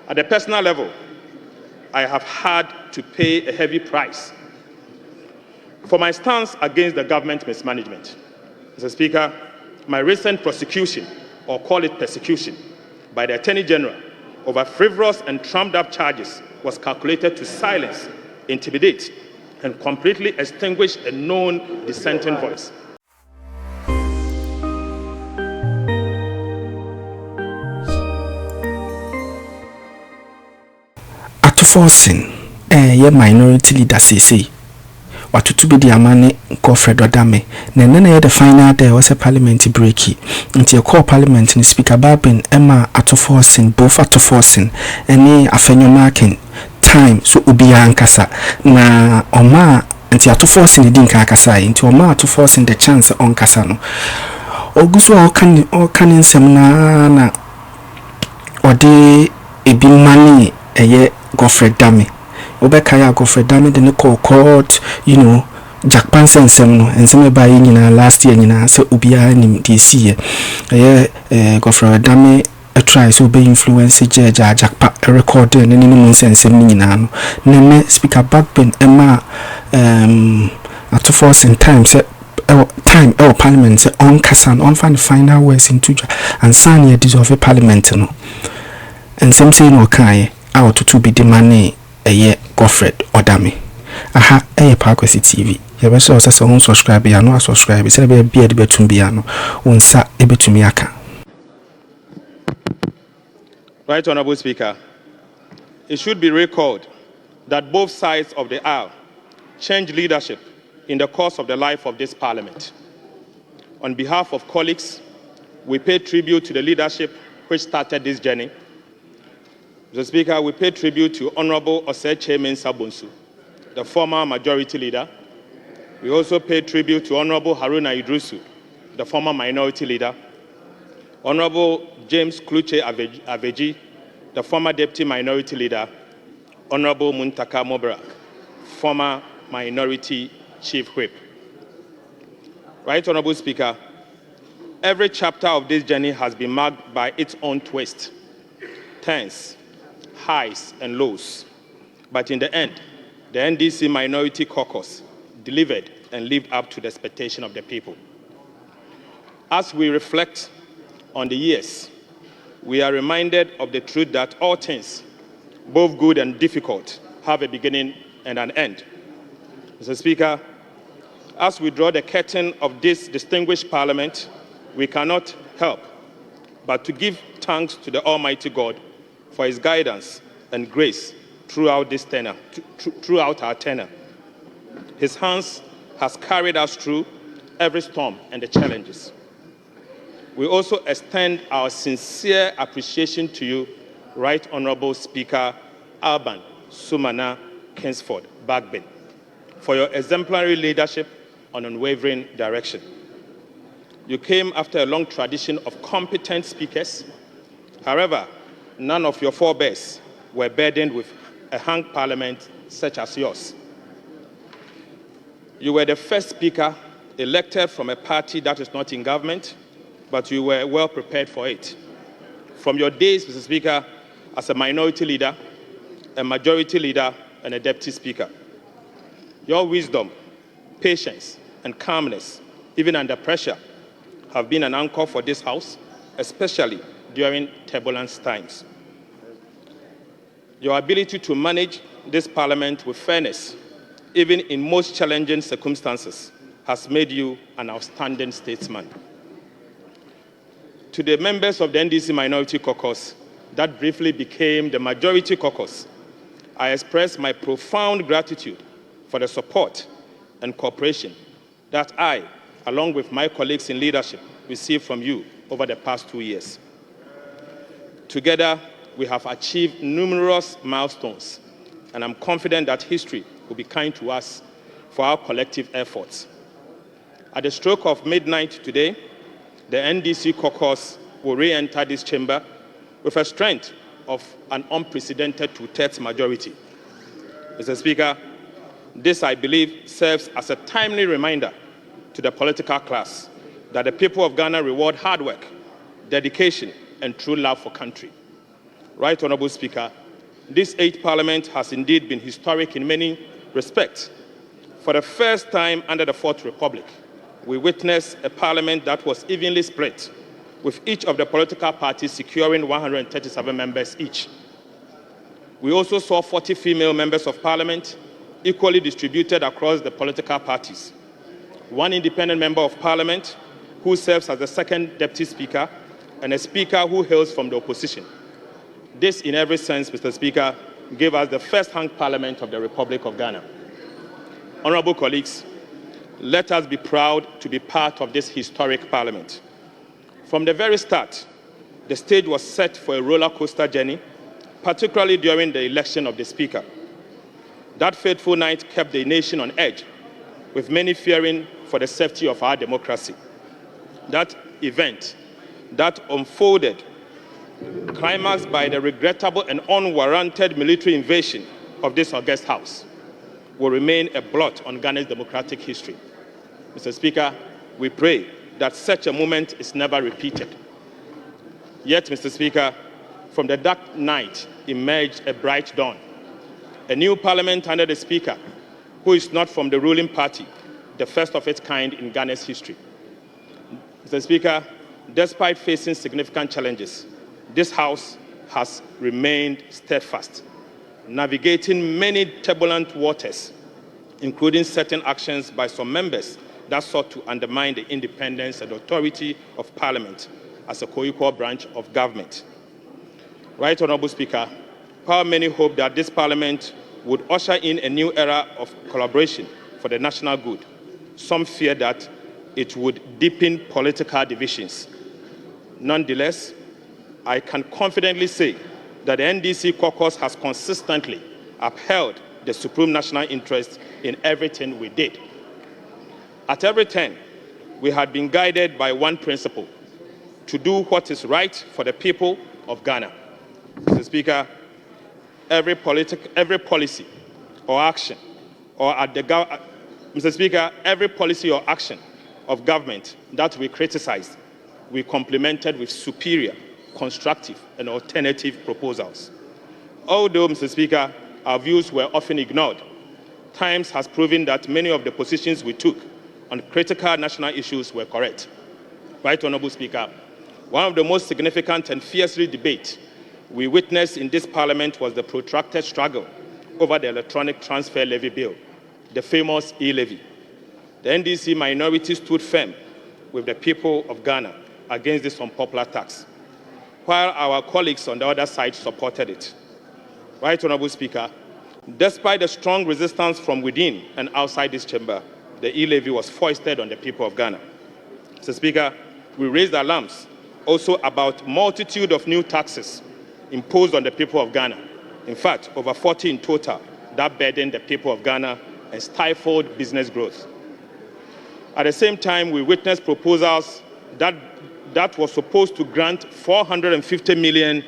At a personal level, I have had to pay a heavy price for my stance against the government mismanagement. Mr. Speaker, my recent prosecution, or call it persecution, by the Attorney General over frivolous and trumped-up charges was calculated to silence, intimidate, and completely extinguish a known dissenting voice. Forson, ye minority leader say, what to be the amane Godfred Odame. Nene the final day was a parliamentary breaky. Until call parliament and speaker Babin Emma Forson, both Forson, and Afenyo marking time so ubia ankasa na Oma until Forson didn't kakasa into Oma Forson the chance on Casano. Oguso or canning semina or de a be money a ye Godfred Dame. Obekaya Godfred Dame the call court, Jack Pansen Semno and some by last year, so Ubia in this year. Godfred Dame a try so be influence Jack Pa a recorder and any nonsense in Name speaker backbone Emma at force in time parliament on Cassan on final words in Tuja and sign a dissolve a parliament and some say no kai. Out to be the money a year Godfred Odame. Aha PAA KWESI TV. You better also subscribe. You no subscribe. Say be the betum biano. Unsa ebetumiaka. Right, Honorable Speaker. It should be recalled that both sides of the aisle changed leadership in the course of the life of this Parliament. On behalf of colleagues, we pay tribute to the leadership which started this journey. Mr. Speaker, we pay tribute to Honorable Osei Chairman Sabonsu, the former majority leader. We also pay tribute to Honorable Haruna Idrusu, the former minority leader. Honorable James Kluche Aveji, the former deputy minority leader. Honorable Muntaka Mobarak, former minority chief whip. Right, Honorable Speaker, every chapter of this journey has been marked by its own twist, turns, highs and lows. But in the end, the NDC Minority Caucus delivered and lived up to the expectation of the people. As we reflect on the years, we are reminded of the truth that all things, both good and difficult, have a beginning and an end. Mr. Speaker, as we draw the curtain of this distinguished Parliament, we cannot help but to give thanks to the Almighty God for his guidance and grace throughout this tenure, throughout our tenure. His hands has carried us through every storm and the challenges. We also extend our sincere appreciation to you, Right Honorable Speaker Alban Sumana Kingsford Bagbin, for your exemplary leadership and unwavering direction. You came after a long tradition of competent speakers. However, none of your forebears were burdened with a hung parliament such as yours. You were the first speaker elected from a party that is not in government, but you were well prepared for it. From your days, Mr. Speaker, as a minority leader, a majority leader, and a deputy speaker. Your wisdom, patience, and calmness, even under pressure, have been an anchor for this House, especially during turbulent times. Your ability to manage this Parliament with fairness, even in most challenging circumstances, has made you an outstanding statesman. To the members of the NDC Minority Caucus that briefly became the Majority Caucus, I express my profound gratitude for the support and cooperation that I, along with my colleagues in leadership, received from you over the past 2 years. Together, we have achieved numerous milestones, and I'm confident that history will be kind to us for our collective efforts. At the stroke of midnight today, the NDC caucus will re-enter this chamber with a strength of an unprecedented 2/3 majority. Mr. Speaker, this, I believe, serves as a timely reminder to the political class that the people of Ghana reward hard work, dedication, and true love for country. Right Honorable Speaker, this 8th Parliament has indeed been historic in many respects. For the first time under the Fourth Republic, we witnessed a Parliament that was evenly split, with each of the political parties securing 137 members each. We also saw 40 female members of Parliament equally distributed across the political parties. One independent member of Parliament who serves as the second Deputy Speaker, and a Speaker who hails from the opposition. This, in every sense, Mr. Speaker, gave us the first-hung Parliament of the Republic of Ghana. Honorable colleagues, let us be proud to be part of this historic Parliament. From the very start, the stage was set for a roller coaster journey, particularly during the election of the Speaker. That fateful night kept the nation on edge, with many fearing for the safety of our democracy. That event that unfolded, climaxed by the regrettable and unwarranted military invasion of this august House, will remain a blot on Ghana's democratic history. Mr. Speaker, we pray that such a moment is never repeated. Yet, Mr. Speaker, from the dark night emerged a bright dawn. A new Parliament under the Speaker, who is not from the ruling party, the first of its kind in Ghana's history. Mr. Speaker, despite facing significant challenges, this House has remained steadfast, navigating many turbulent waters, including certain actions by some members that sought to undermine the independence and authority of Parliament as a co-equal branch of government. Right Honorable Speaker, while many hope that this Parliament would usher in a new era of collaboration for the national good, some fear that it would deepen political divisions. Nonetheless, I can confidently say that the NDC caucus has consistently upheld the supreme national interest in everything we did. At every turn, we had been guided by one principle: to do what is right for the people of Ghana. Mr. Speaker, every policy or action every policy or action of government that we criticized, we complemented with superior, constructive, and alternative proposals. Although, Mr. Speaker, our views were often ignored, times has proven that many of the positions we took on critical national issues were correct. Right Honorable Speaker, one of the most significant and fiercely debate we witnessed in this Parliament was the protracted struggle over the electronic transfer levy bill, the famous e-levy. The NDC minority stood firm with the people of Ghana against this unpopular tax, while our colleagues on the other side supported it. Right Honorable Speaker, despite the strong resistance from within and outside this chamber, the e-levy was foisted on the people of Ghana. Mr. Speaker, we raised alarms also about multitude of new taxes imposed on the people of Ghana. In fact, over 40 in total that burdened the people of Ghana and stifled business growth. At the same time, we witnessed proposals that was supposed to grant $450 million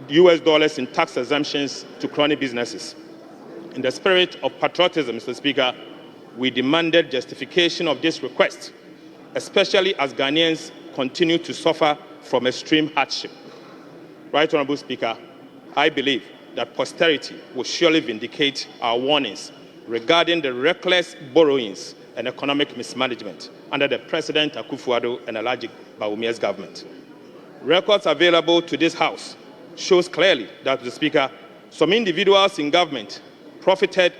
in tax exemptions to crony businesses. In the spirit of patriotism, Mr. Speaker, we demanded justification of this request, especially as Ghanaians continue to suffer from extreme hardship. Right Honorable Speaker, I believe that posterity will surely vindicate our warnings regarding the reckless borrowings and economic mismanagement under the President Akufo-Addo and Alhaji Bawumia's government. Records available to this House shows clearly that, Mr. Speaker, some individuals in government profited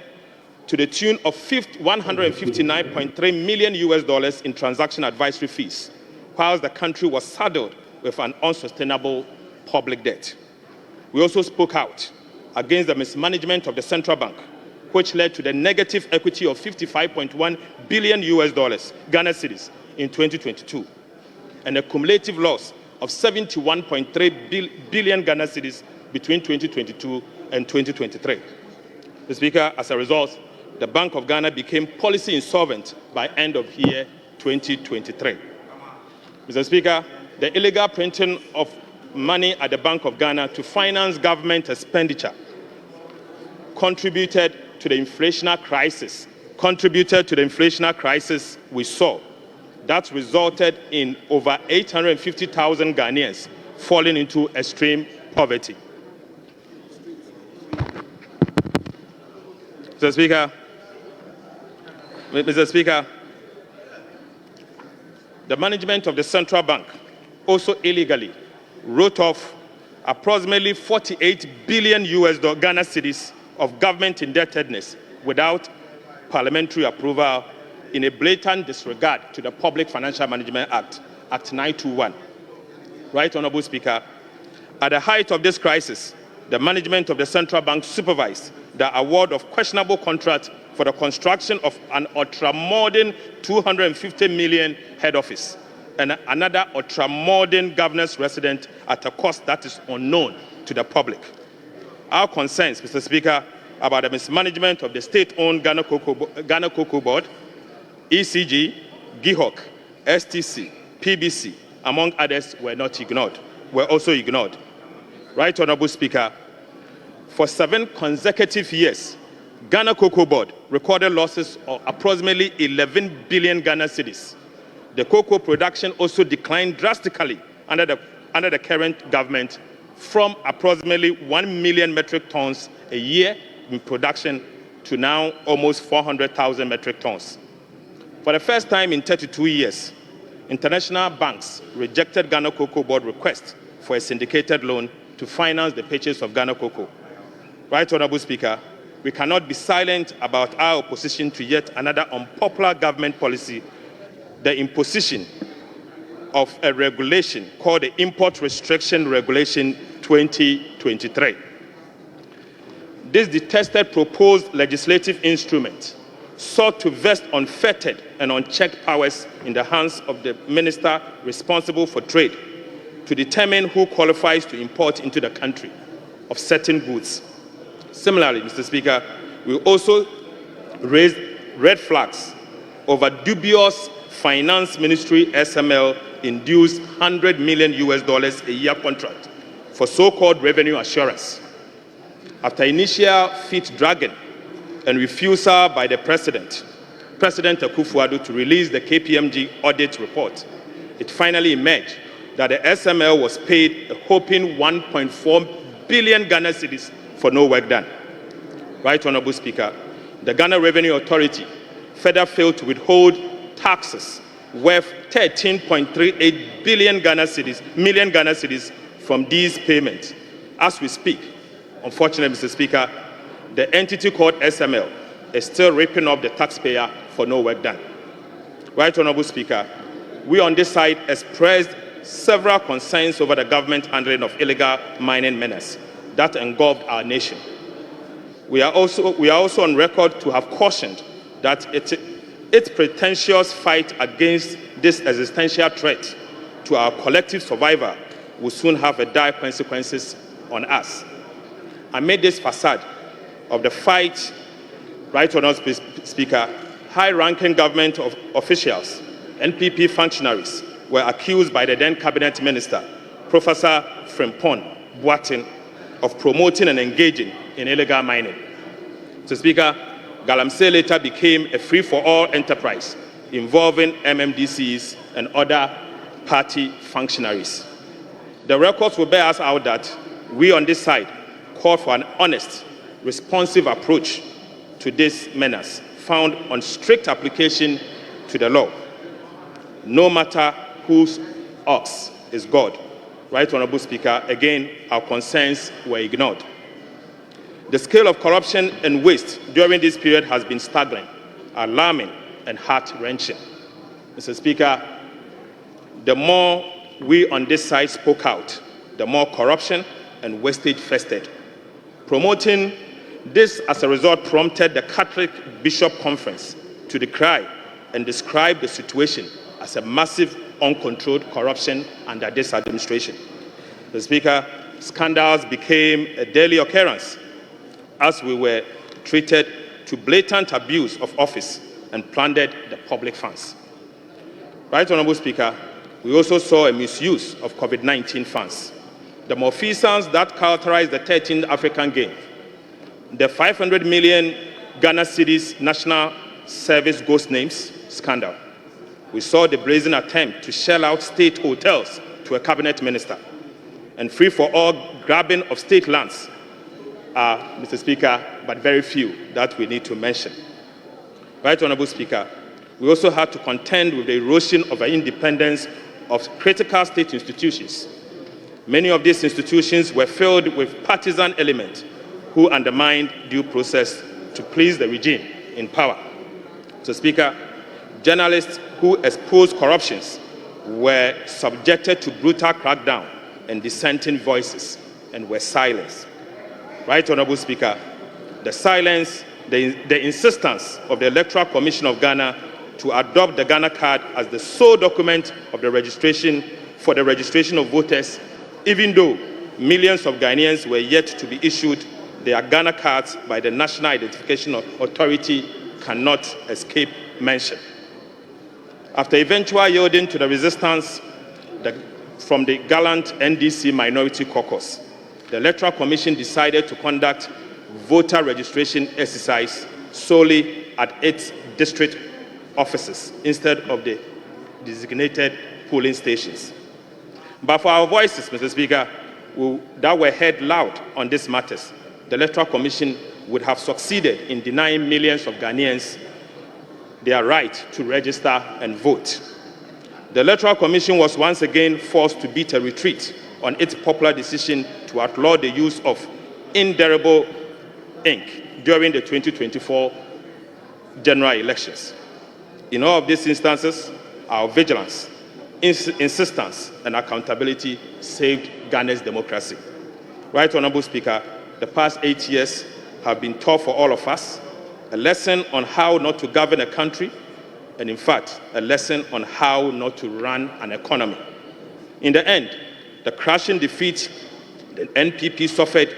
to the tune of $159.3 million in transaction advisory fees, whilst the country was saddled with an unsustainable public debt. We also spoke out against the mismanagement of the central bank, which led to the negative equity of $55.1 billion Ghana cedis in 2022, and a cumulative loss of 71.3 billion Ghana cedis between 2022 and 2023. Mr. Speaker, as a result, the Bank of Ghana became policy insolvent by end of year 2023. Mr. Speaker, the illegal printing of money at the Bank of Ghana to finance government expenditure contributed to the inflationary crisis we saw. That resulted in over 850,000 Ghanaians falling into extreme poverty. Mr. Speaker, the management of the central bank also illegally wrote off approximately 48 billion Ghana cedis of government indebtedness without parliamentary approval in a blatant disregard to the Public Financial Management Act, Act 921. Right, Honorable Speaker, at the height of this crisis, the management of the central bank supervised the award of questionable contract for the construction of an ultra-modern 250 million head office and another ultra-modern governor's residence at a cost that is unknown to the public. Our concerns, Mr. Speaker, about the mismanagement of the state-owned Ghana Cocoa Board, ECG, GIHOC, STC, PBC, among others, were also ignored. Right, Honorable Speaker, for 7 consecutive years, Ghana Cocoa Board recorded losses of approximately 11 billion Ghana cedis. The cocoa production also declined drastically under the current government from approximately 1 million metric tons a year in production to now almost 400,000 metric tons. For the first time in 32 years, international banks rejected Ghana Cocoa Board request for a syndicated loan to finance the purchase of Ghana Cocoa. Right, Honorable Speaker, we cannot be silent about our opposition to yet another unpopular government policy, the imposition of a regulation called the Import Restriction Regulation 2023. This detested proposed legislative instrument sought to vest unfettered and unchecked powers in the hands of the minister responsible for trade to determine who qualifies to import into the country of certain goods. Similarly, Mr. Speaker, we also raised red flags over dubious Finance Ministry SML-induced $100 million a year contract for so-called revenue assurance. After initial feet-dragging and refusal by the President Akufo-Addo to release the KPMG audit report, it finally emerged that the SML was paid a whopping 1.4 billion Ghana cedis for no work done. Right, Honorable Speaker, the Ghana Revenue Authority further failed to withhold taxes worth 13.38 billion Ghana cedis from these payments. As we speak, unfortunately, Mr. Speaker, the entity called SML is still ripping off the taxpayer for no work done. Right, Honorable Speaker, we on this side expressed several concerns over the government handling of illegal mining menace that engulfed our nation. We are also on record to have cautioned that its pretentious fight against this existential threat to our collective survival will soon have dire consequences on us. Amid this facade of the fight, right, Honorable Speaker, high-ranking government officials, NPP functionaries, were accused by the then Cabinet Minister, Professor Frimpong Boateng, of promoting and engaging in illegal mining. Mr. Speaker, Galamsey later became a free-for-all enterprise involving MMDCs and other party functionaries. The records will bear us out that we on this side call for an honest, responsive approach to this menace, found on strict application to the law. No matter whose ox is God. Right, Honorable Speaker, again, our concerns were ignored. The scale of corruption and waste during this period has been staggering, alarming, and heart-wrenching. Mr. Speaker, the more we on this side spoke out, the more corruption and wastage festered. Promoting this as a result prompted the Catholic Bishop Conference to decry and describe the situation as a massive, uncontrolled corruption under this administration. Mr. Speaker, scandals became a daily occurrence as we were treated to blatant abuse of office and plundered the public funds. Right, Honorable Speaker, we also saw a misuse of COVID-19 funds. The malfeasance that characterized the 13th African Games, the 500 million Ghana cedis National Service Ghost Names scandal. We saw the brazen attempt to shell out state hotels to a cabinet minister and free-for-all grabbing of state lands are, Mr. Speaker, but very few that we need to mention. Right Honorable Speaker, we also had to contend with the erosion of the independence of critical state institutions. Many of these institutions were filled with partisan elements who undermined due process to please the regime in power. So, Speaker, journalists who exposed corruptions were subjected to brutal crackdown and dissenting voices and were silenced. Right Honorable Speaker, the silence, the insistence of the Electoral Commission of Ghana to adopt the Ghana card as the sole document of the registration for the registration of voters, even though millions of Ghanaians were yet to be issued their Ghana cards by the National Identification Authority, cannot escape mention. After eventual yielding to the resistance from the gallant NDC Minority Caucus, the Electoral Commission decided to conduct voter registration exercise solely at its district offices instead of the designated polling stations. But for our voices, Mr. Speaker, that were heard loud on these matters, the Electoral Commission would have succeeded in denying millions of Ghanaians their right to register and vote. The Electoral Commission was once again forced to beat a retreat on its popular decision to outlaw the use of indelible ink during the 2024 general elections. In all of these instances, our vigilance, insistence, and accountability saved Ghana's democracy. Right Honorable Speaker, the past 8 years have been tough for all of us, a lesson on how not to govern a country, and in fact, a lesson on how not to run an economy. In the end, the crushing defeat the NPP suffered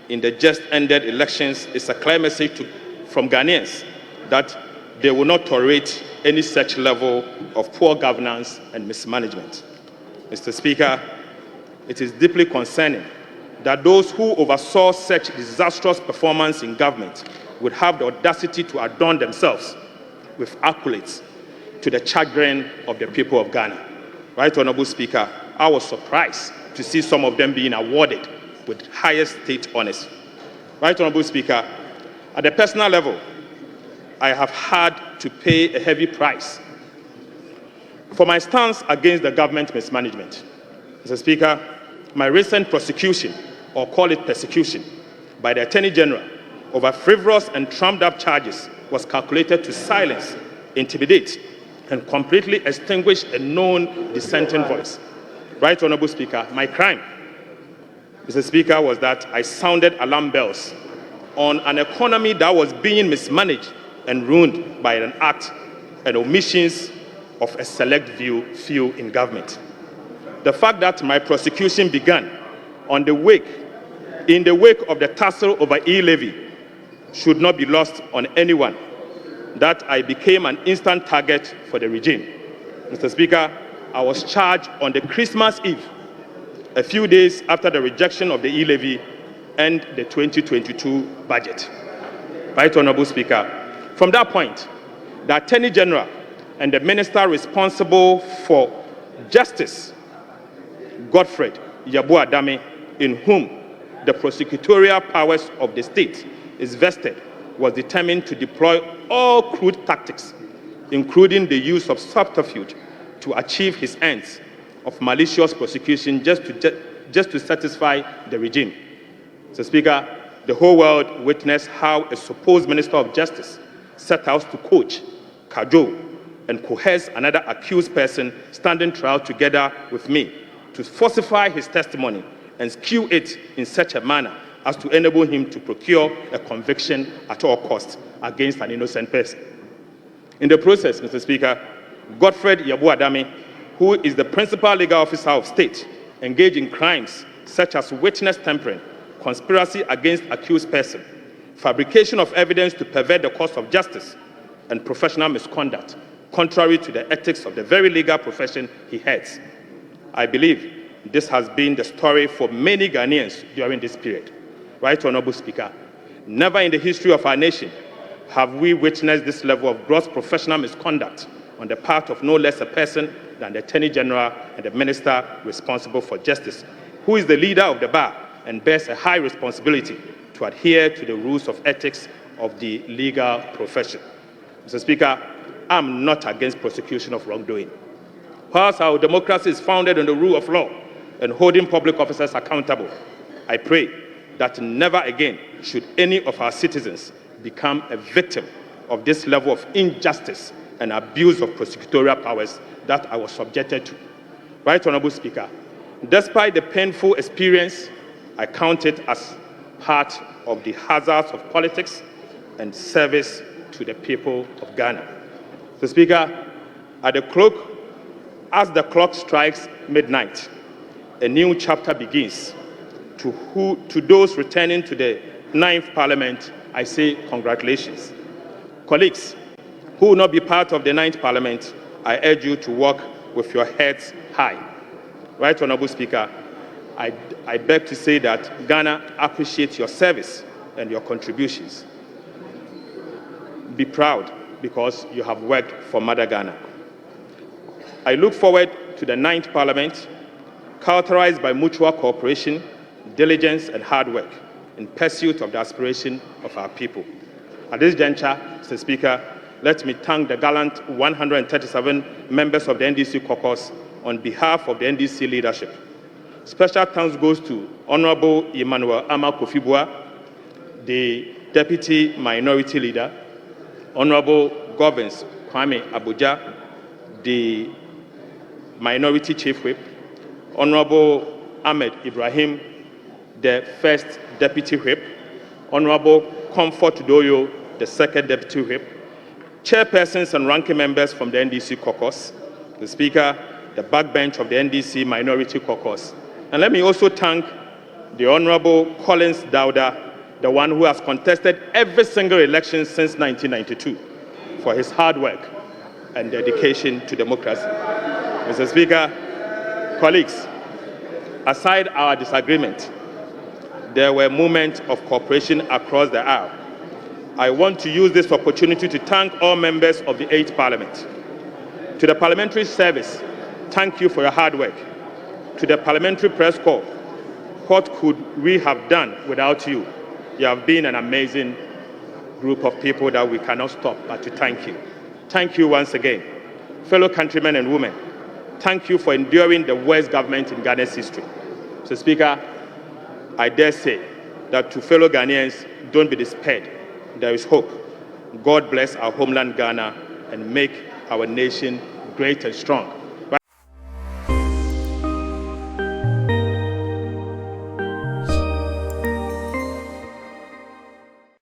in the just-ended elections is a clear message from Ghanaians that they will not tolerate any such level of poor governance and mismanagement. Mr. Speaker, it is deeply concerning that those who oversaw such disastrous performance in government would have the audacity to adorn themselves with accolades to the chagrin of the people of Ghana. Right Honorable Speaker, I was surprised to see some of them being awarded with highest state honors. Right Honorable Speaker, at the personal level, I have had to pay a heavy price for my stance against the government mismanagement. Mr. Speaker, my recent prosecution, or call it persecution, by the Attorney General over frivolous and trumped-up charges was calculated to silence, intimidate, and completely extinguish a known dissenting voice. Right Honorable Speaker, my crime, Mr. Speaker, was that I sounded alarm bells on an economy that was being mismanaged and ruined by an act and omissions of a select few in government. The fact that my prosecution began in the wake of the tussle over e-levy should not be lost on anyone, that I became an instant target for the regime. Mr. Speaker, I was charged on the Christmas Eve, a few days after the rejection of the e-levy and the 2022 budget. Right Honorable Speaker, from that point, the Attorney General and the Minister responsible for Justice, Godfred, in whom the prosecutorial powers of the state is vested, was determined to deploy all crude tactics, including the use of subterfuge, to achieve his ends of malicious prosecution just to satisfy the regime. So, Speaker, the whole world witnessed how a supposed Minister of Justice set out to coach, cajole, and coerce another accused person standing trial together with me to falsify his testimony and skew it in such a manner as to enable him to procure a conviction at all costs against an innocent person. In the process, Mr. Speaker, Godfred, who is the principal legal officer of state, engaged in crimes such as witness tampering, conspiracy against accused person, fabrication of evidence to pervert the course of justice, and professional misconduct, contrary to the ethics of the very legal profession he heads. I believe this has been the story for many Ghanaians during this period. Right Honorable Speaker, never in the history of our nation have we witnessed this level of gross professional misconduct on the part of no less a person than the Attorney General and the Minister responsible for Justice, who is the leader of the bar and bears a high responsibility to adhere to the rules of ethics of the legal profession. Mr. Speaker, I'm not against prosecution of wrongdoing. Whilst our democracy is founded on the rule of law and holding public officers accountable, I pray that never again should any of our citizens become a victim of this level of injustice and abuse of prosecutorial powers that I was subjected to. Right Honorable Speaker, despite the painful experience, I count it as part of the hazards of politics and service to the people of Ghana. Mr. Speaker, as the clock strikes midnight, a new chapter begins. To those returning to the 9th Parliament, I say congratulations. Colleagues who will not be part of the 9th Parliament, I urge you to walk with your heads high. Right Honorable Speaker, I beg to say that Ghana appreciates your service and your contributions. Be proud because you have worked for Mother Ghana. I look forward to the 9th Parliament, characterized by mutual cooperation, diligence, and hard work in pursuit of the aspiration of our people. At this juncture, Mr. Speaker, let me thank the gallant 137 members of the NDC caucus on behalf of the NDC leadership. Special thanks goes to Honorable Emmanuel Ama Kofibua, the Deputy Minority Leader, Honorable Govins Kwame Abuja, the Minority Chief Whip, Honorable Ahmed Ibrahim, the First Deputy Whip, Honorable Comfort Doyo, the Second Deputy Whip, chairpersons and ranking members from the NDC caucus, the Speaker, the backbench of the NDC Minority Caucus. And let me also thank the Honorable Collins Dauda, the one who has contested every single election since 1992, for his hard work and dedication to democracy. Mr. Speaker, colleagues, aside our disagreement, there were moments of cooperation across the aisle. I want to use this opportunity to thank all members of the 8th Parliament. To the Parliamentary Service, thank you for your hard work. To the Parliamentary Press Corps, what could we have done without you? You have been an amazing group of people that we cannot stop but to thank you. Thank you once again. Fellow countrymen and women, thank you for enduring the worst government in Ghana's history. Mr. Speaker, I dare say that to fellow Ghanaians, don't be despaired. There is hope. God bless our homeland Ghana and make our nation great and strong.